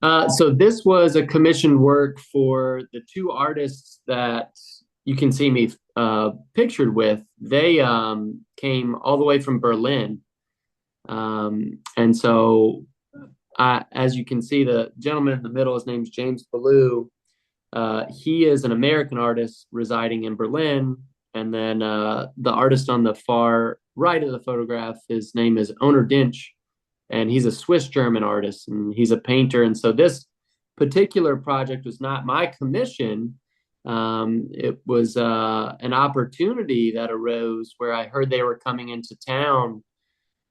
So this was a commissioned work for the two artists that you can see me pictured with. They came all the way from Berlin. And so as you can see, the gentleman in the middle, his name's James Bullough. He is an American artist residing in Berlin. And then the artist on the far right of the photograph, his name is Onur Dinc, and he's a Swiss German artist and he's a painter. And so this particular project was not my commission. It was an opportunity that arose where I heard they were coming into town,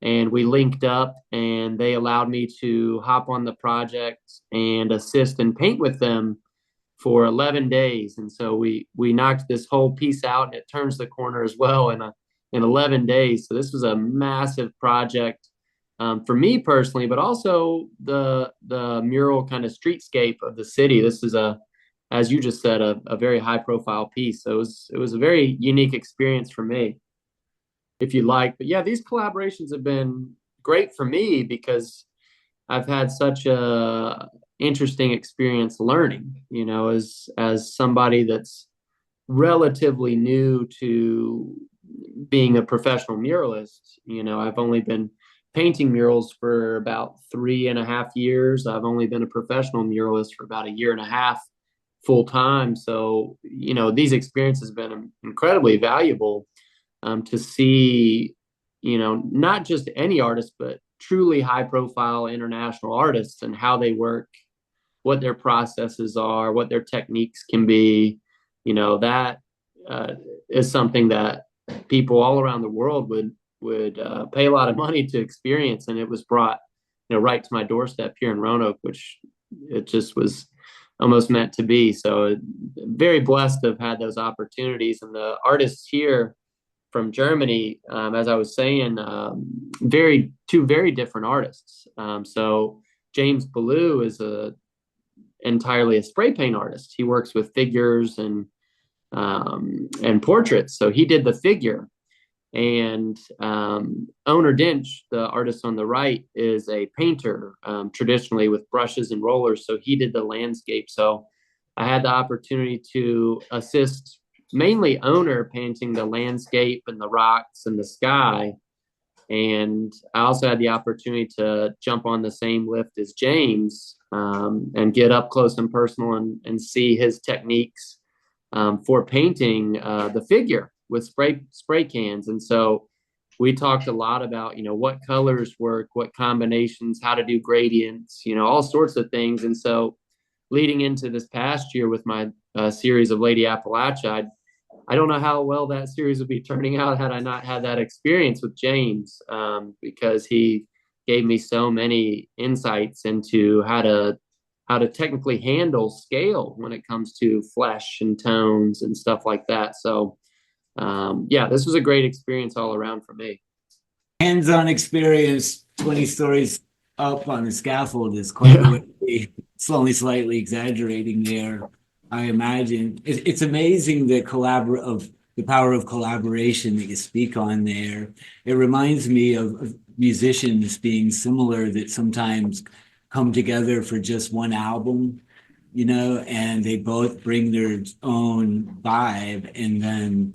and we linked up and they allowed me to hop on the project and assist and paint with them for 11 days. And so we knocked this whole piece out, and it turns the corner as well in 11 days. So this was a massive project for me personally, but also the mural kind of streetscape of the city. This is as you just said, a very high profile piece. So it was a very unique experience for me, if you like. But yeah, these collaborations have been great for me because I've had such a interesting experience learning, as somebody that's relatively new to being a professional muralist. I've only been painting murals for about 3.5 years. I've only been a professional muralist for about a year and a half full time. So, these experiences have been incredibly valuable to see, not just any artist, but truly high profile international artists and how they work, what their processes are, what their techniques can be. That is something that people all around the world would pay a lot of money to experience. And it was brought, right to my doorstep here in Roanoke, which it just was almost meant to be. So very blessed to have had those opportunities. And the artists here from Germany, as I was saying, two very different artists. So James Bullough is entirely a spray paint artist. He works with figures and portraits. So he did the figure. And Onur Dinc, the artist on the right, is a painter, traditionally with brushes and rollers. So he did the landscape. So I had the opportunity to assist mainly Onur painting the landscape and the rocks and the sky. And I also had the opportunity to jump on the same lift as James, and get up close and personal and see his techniques for painting the figure with spray cans. And so we talked a lot about, what colors work, what combinations, how to do gradients, all sorts of things. And so leading into this past year with my series of Lady Appalachia, I don't know how well that series would be turning out had I not had that experience with James, because he gave me so many insights into how to technically handle scale when it comes to flesh and tones and stuff like that. So yeah, this was a great experience all around for me. Hands-on experience, 20 stories up on the scaffold is quite a Yeah. way. It's only slightly exaggerating there. I imagine it's amazing the power of collaboration that you speak on there. It reminds me of musicians being similar, that sometimes come together for just one album, and they both bring their own vibe, and then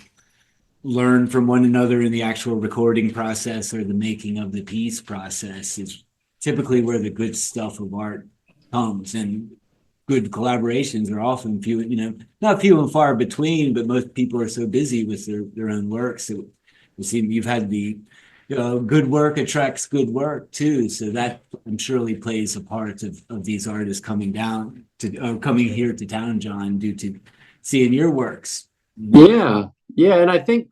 learn from one another in the actual recording process or the making of the piece process is typically where the good stuff of art comes. And good collaborations are often few, not few and far between, but most people are so busy with their own work. So you see, you've had the good work attracts good work too. So that I'm surely plays a part of these artists coming here to town, John, due to seeing your works. Yeah. Yeah. And I think,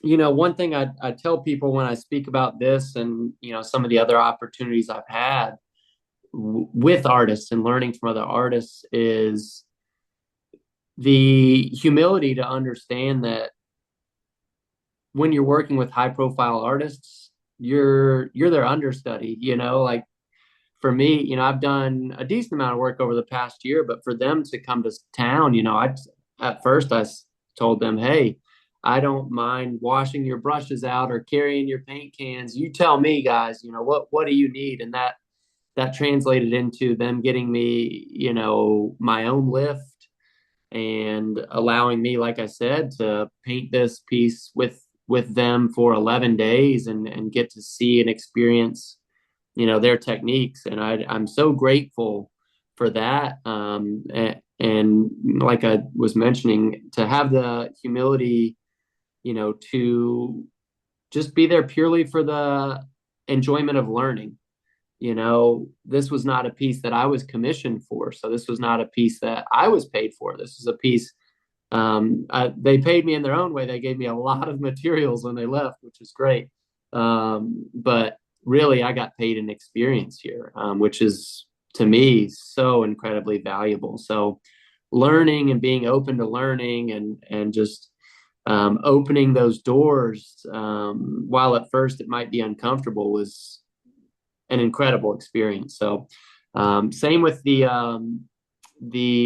one thing I tell people when I speak about this and, some of the other opportunities I've had with artists and learning from other artists is the humility to understand that when you're working with high profile artists, you're their understudy. Like for me, I've done a decent amount of work over the past year, but for them to come to town, at first I told them, hey, I don't mind washing your brushes out or carrying your paint cans. You tell me, guys, what do you need? And that translated into them getting me, my own lift and allowing me, like I said, to paint this piece with them for 11 days and get to see and experience, their techniques. And I'm so grateful for that. And like I was mentioning, to have the humility, to just be there purely for the enjoyment of learning. This was not a piece that I was commissioned for. So this was not a piece that I was paid for. This was a piece, they paid me in their own way. They gave me a lot of materials when they left, which is great. But really, I got paid an experience here, which is to me so incredibly valuable. So learning and being open to learning and just opening those doors, while at first it might be uncomfortable, was an incredible experience. So same with the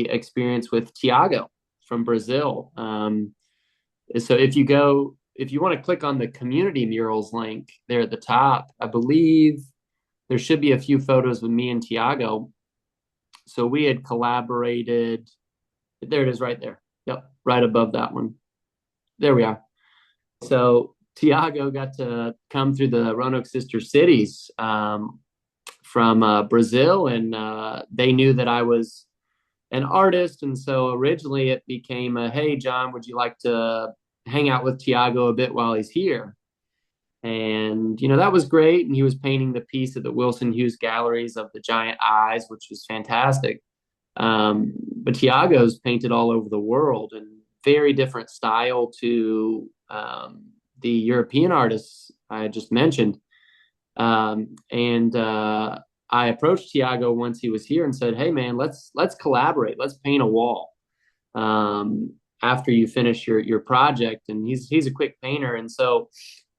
experience with Thiago from Brazil. So if you want to click on the community murals link there at the top, I believe there should be a few photos with me and Thiago. So we had collaborated. There it is right there. Yep, right above that one. There we are. So Thiago got to come through the Roanoke Sister Cities from Brazil, and they knew that I was an artist. And so originally it became hey, Jon, would you like to hang out with Thiago a bit while he's here? And, that was great. And he was painting the piece at the Wilson Hughes Galleries of the giant eyes, which was fantastic. But Thiago's painted all over the world and very different style to the European artists I just mentioned. And I approached Thiago once he was here and said, "Hey, man, let's collaborate. Let's paint a wall after you finish your project." And he's a quick painter, and so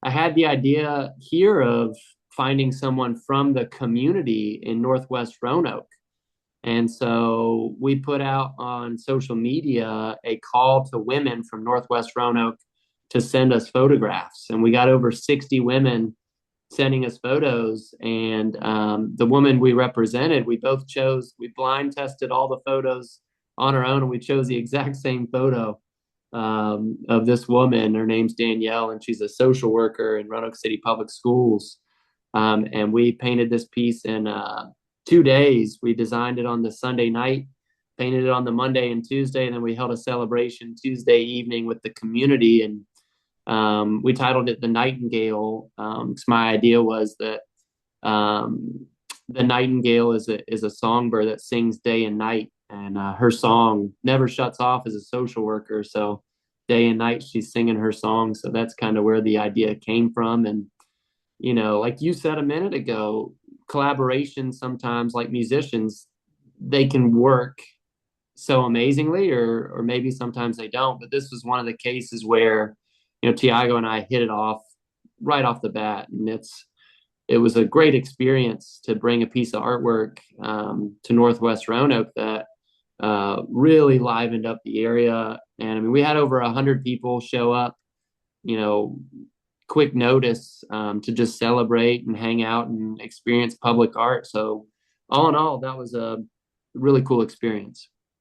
I had the idea here of finding someone from the community in Northwest Roanoke. And so we put out on social media a call to women from Northwest Roanoke to send us photographs. And we got over 60 women sending us photos. And the woman we represented, we blind tested all the photos on our own, and we chose the exact same photo of this woman. Her name's Danielle, and she's a social worker in Roanoke City Public Schools. And we painted this piece in 2 days. We designed it on the Sunday night, painted it on the Monday and Tuesday, and then we held a celebration Tuesday evening with the community. And we titled it The Nightingale, because my idea was that the nightingale is a songbird that sings day and night, and her song never shuts off as a social worker. So day and night she's singing her song. So that's kind of where the idea came from. And like you said a minute ago, collaboration sometimes, like musicians, they can work so amazingly, or maybe sometimes they don't. But this was one of the cases where Thiago and I hit it off right off the bat, and it was a great experience to bring a piece of artwork to Northwest Roanoke that really livened up the area. And I mean, we had over 100 people show up, quick notice, to just celebrate and hang out and experience public art. So all in all, that was a really cool experience.